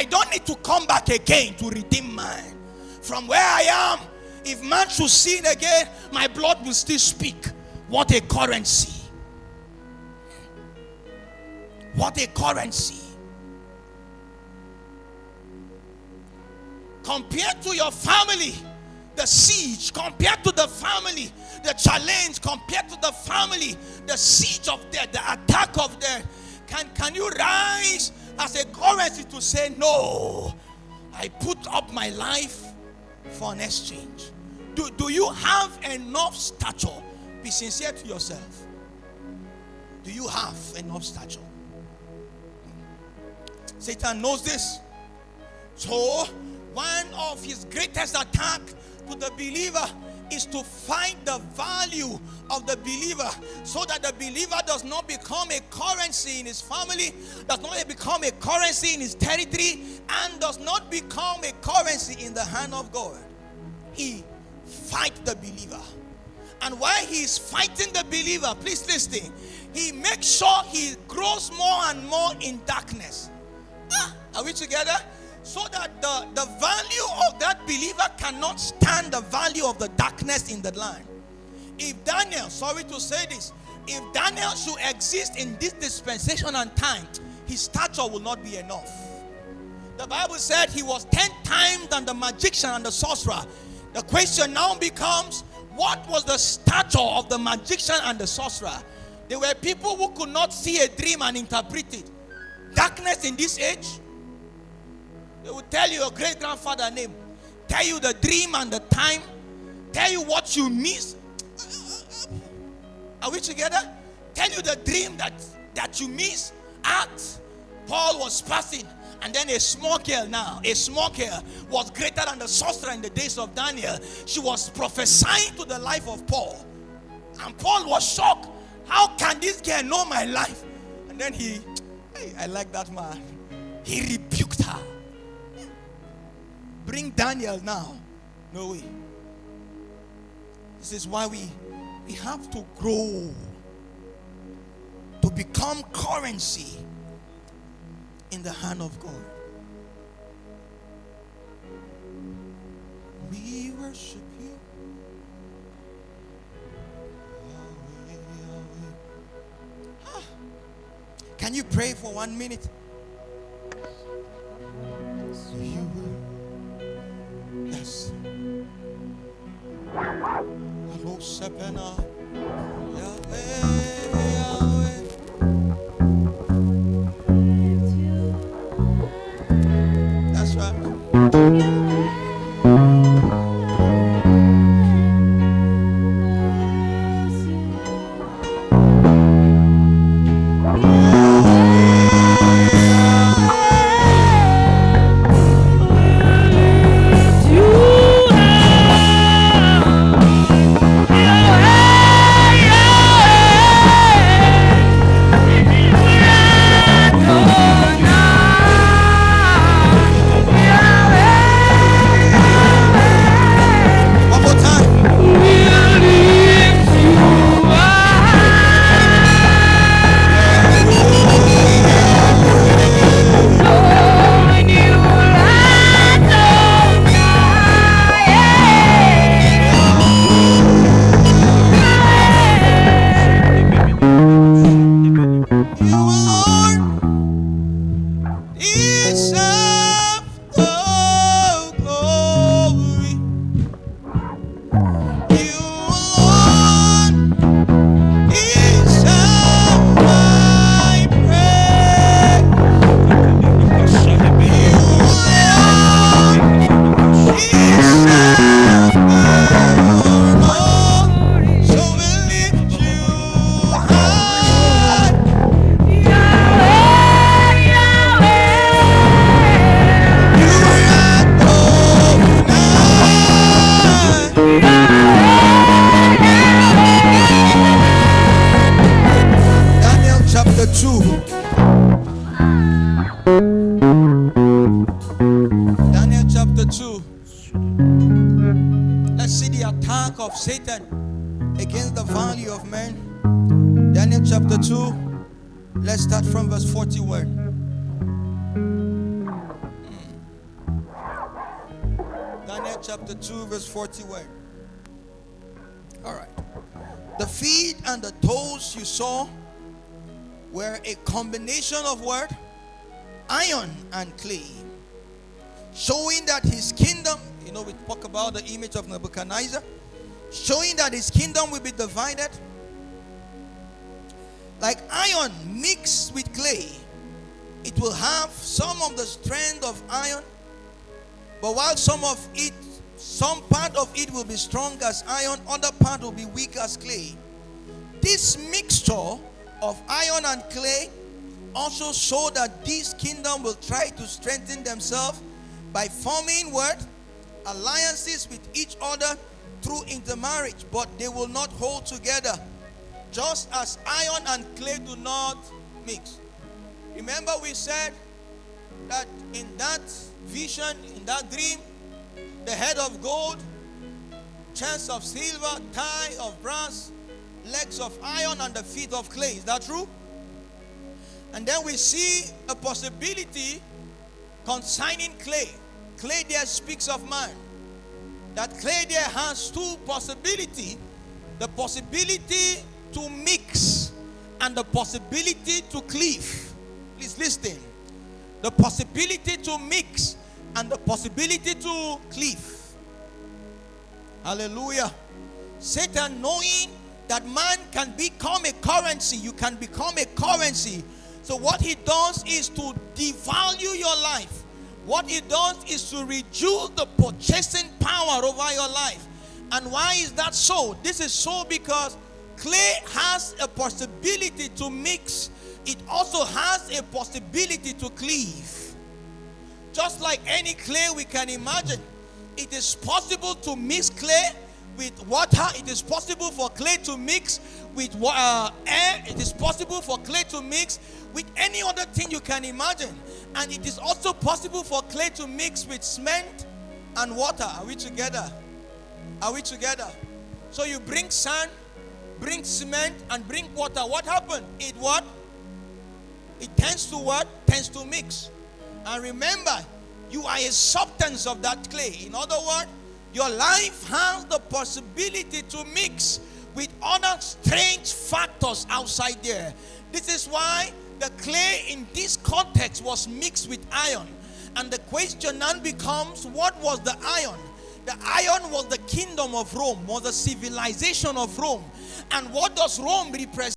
I don't need to come back again to redeem mine. From where I am, if man should sin again, my blood will still speak. What a currency. What a currency. Compared to your family, the siege, compared to the family, the challenge, compared to the family, the siege of death, the attack of death, can you rise as a currency to say, no, I put up my life for an exchange? Do you have enough stature? Be sincere to yourself. Do you have enough stature? Satan knows this. So one of his greatest attacks to the believer is to find the value of the believer, so that the believer does not become a currency in his family, does not become a currency in his territory, and does not become a currency in the hand of God. He fights the believer. And while he is fighting the believer, please listen, he makes sure he grows more and more in darkness. Are we together? So that the value of that believer cannot stand the value of the darkness in the land. If Daniel, sorry to say this, if Daniel should exist in this dispensation and time, his stature will not be enough. The Bible said he was 10 times than the magician and the sorcerer. The question now becomes, what was the stature of the magician and the sorcerer? They were people who could not see a dream and interpret it. Darkness in this age, they will tell you your great-grandfather name, tell you the dream and the time, tell you what you miss. Are we together? Tell you the dream that you miss. Act. Paul was passing, and then a small girl was greater than the sorcerer in the days of Daniel. She was prophesying to the life of Paul. And Paul was shocked. How can this girl know my life? And then I like that man. He rebuked her. Bring Daniel now. No way. This is why we have to grow to become currency in the hand of God. We worship you. Can you pray for 1 minute? Yes. Hello, Sepena. Yahweh, Yahweh. That's right. Daniel chapter 2. Let's see the attack of Satan against the value of man. Daniel chapter 2. Let's start from verse 41. chapter 2, verse 41. All right. The feet and the toes you saw were a combination of what? Iron and clay. Showing that his kingdom, we talk about the image of Nebuchadnezzar, showing that his kingdom will be divided. Like iron mixed with clay, it will have some of the strength of iron, but while some part of it will be strong as iron, other part will be weak as clay. This mixture of iron and clay also show that this kingdom will try to strengthen themselves by forming what? Alliances with each other through intermarriage, but they will not hold together, just as iron and clay do not mix. Remember we said that in that vision, in that dream, the head of gold, chest of silver, thigh of brass, legs of iron, and the feet of clay. Is that true? And then we see a possibility concerning clay. Clay there speaks of man. That clay there has two possibilities. The possibility to mix and the possibility to cleave. Please listen. The possibility to mix and the possibility to cleave. Hallelujah. Satan, knowing that man can become a currency, you can become a currency. So what he does is to devalue your life. What he does is to reduce the purchasing power over your life. And why is that so? This is so because clay has a possibility to mix. It also has a possibility to cleave. Just like any clay we can imagine, it is possible to mix clay with water. It is possible for clay to mix with air. It is possible for clay to mix with any other thing you can imagine. And it is also possible for clay to mix with cement and water. Are we together? Are we together? So you bring sand, bring cement, and bring water. What happened? It what? It tends to what? Tends to mix. And remember, you are a substance of that clay. In other words, your life has the possibility to mix with other strange factors outside there. This is why the clay in this context was mixed with iron. And the question now becomes, what was the iron? The iron was the kingdom of Rome, was the civilization of Rome. And what does Rome represent?